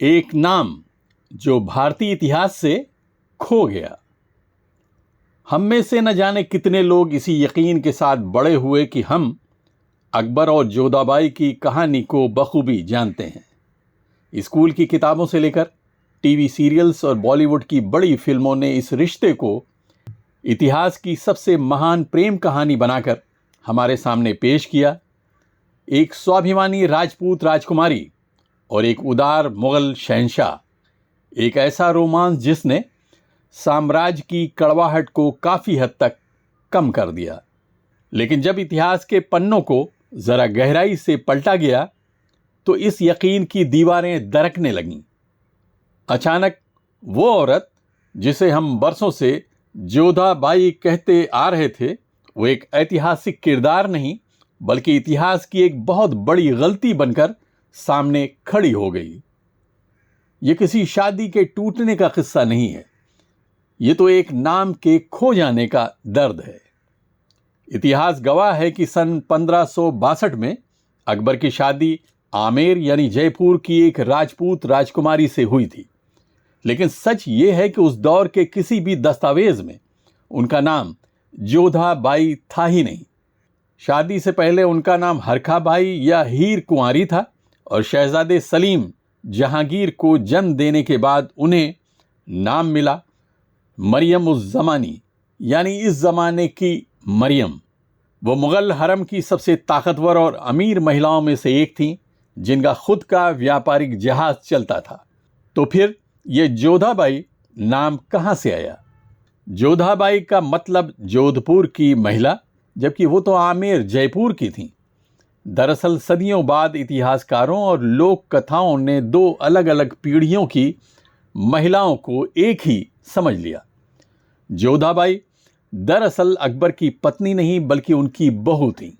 एक नाम जो भारतीय इतिहास से खो गया। हम में से न जाने कितने लोग इसी यकीन के साथ बड़े हुए कि हम अकबर और जोधाबाई की कहानी को बखूबी जानते हैं। स्कूल की किताबों से लेकर टीवी सीरियल्स और बॉलीवुड की बड़ी फिल्मों ने इस रिश्ते को इतिहास की सबसे महान प्रेम कहानी बनाकर हमारे सामने पेश किया। एक स्वाभिमानी राजपूत राजकुमारी और एक उदार मुगल शहंशाह, एक ऐसा रोमांस जिसने साम्राज्य की कड़वाहट को काफी हद तक कम कर दिया। लेकिन जब इतिहास के पन्नों को जरा गहराई से पलटा गया तो इस यकीन की दीवारें दरकने लगीं। अचानक वो औरत जिसे हम बरसों से जोधाबाई कहते आ रहे थे, वो एक ऐतिहासिक किरदार नहीं बल्कि इतिहास की एक बहुत बड़ी गलती बनकर सामने खड़ी हो गई। ये किसी शादी के टूटने का किस्सा नहीं है, ये तो एक नाम के खो जाने का दर्द है। इतिहास गवाह है कि सन 1562 में अकबर की शादी आमेर यानी जयपुर की एक राजपूत राजकुमारी से हुई थी। लेकिन सच ये है कि उस दौर के किसी भी दस्तावेज में उनका नाम जोधाबाई था ही नहीं। शादी से पहले उनका नाम हरखाबाई या हीर कुंवारी था और शहजादे सलीम जहांगीर को जन्म देने के बाद उन्हें नाम मिला मरियम उस जमानी, यानी इस जमाने की मरियम। वो मुगल हरम की सबसे ताकतवर और अमीर महिलाओं में से एक थीं, जिनका खुद का व्यापारिक जहाज चलता था। तो फिर ये जोधाबाई नाम कहाँ से आया? जोधाबाई का मतलब जोधपुर की महिला, जबकि वो तो आमेर जयपुर की थीं। दरअसल सदियों बाद इतिहासकारों और लोक कथाओं ने दो अलग अलग पीढ़ियों की महिलाओं को एक ही समझ लिया। जोधाबाई दरअसल अकबर की पत्नी नहीं बल्कि उनकी बहू थी,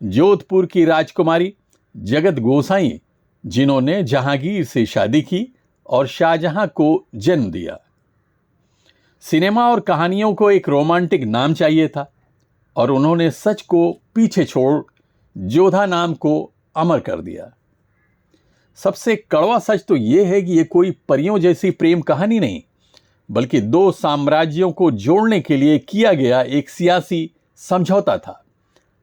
जोधपुर की राजकुमारी जगत गोसाई, जिन्होंने जहांगीर से शादी की और शाहजहां को जन्म दिया। सिनेमा और कहानियों को एक रोमांटिक नाम चाहिए था और उन्होंने सच को पीछे छोड़ जोधा नाम को अमर कर दिया। सबसे कड़वा सच तो यह है कि यह कोई परियों जैसी प्रेम कहानी नहीं बल्कि दो साम्राज्यों को जोड़ने के लिए किया गया एक सियासी समझौता था।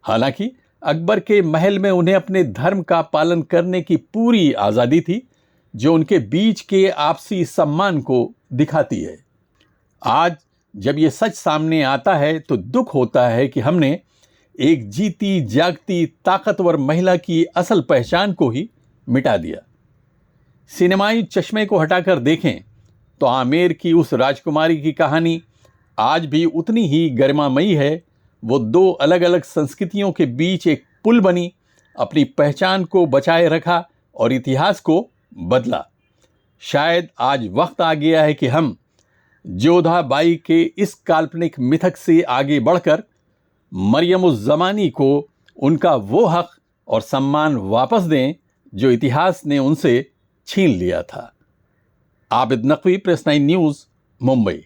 हालांकि अकबर के महल में उन्हें अपने धर्म का पालन करने की पूरी आजादी थी, जो उनके बीच के आपसी सम्मान को दिखाती है। आज जब यह सच सामने आता है तो दुख होता है कि हमने एक जीती जागती ताकतवर महिला की असल पहचान को ही मिटा दिया। सिनेमाई चश्मे को हटाकर देखें तो आमेर की उस राजकुमारी की कहानी आज भी उतनी ही गरिमामयी है। वो दो अलग अलग संस्कृतियों के बीच एक पुल बनी, अपनी पहचान को बचाए रखा और इतिहास को बदला। शायद आज वक्त आ गया है कि हम जोधाबाई के इस काल्पनिक मिथक से आगे बढ़कर मरियम उस जमानी को उनका वो हक और सम्मान वापस दें जो इतिहास ने उनसे छीन लिया था। Abid Naqvi, press 9 news, Mumbai.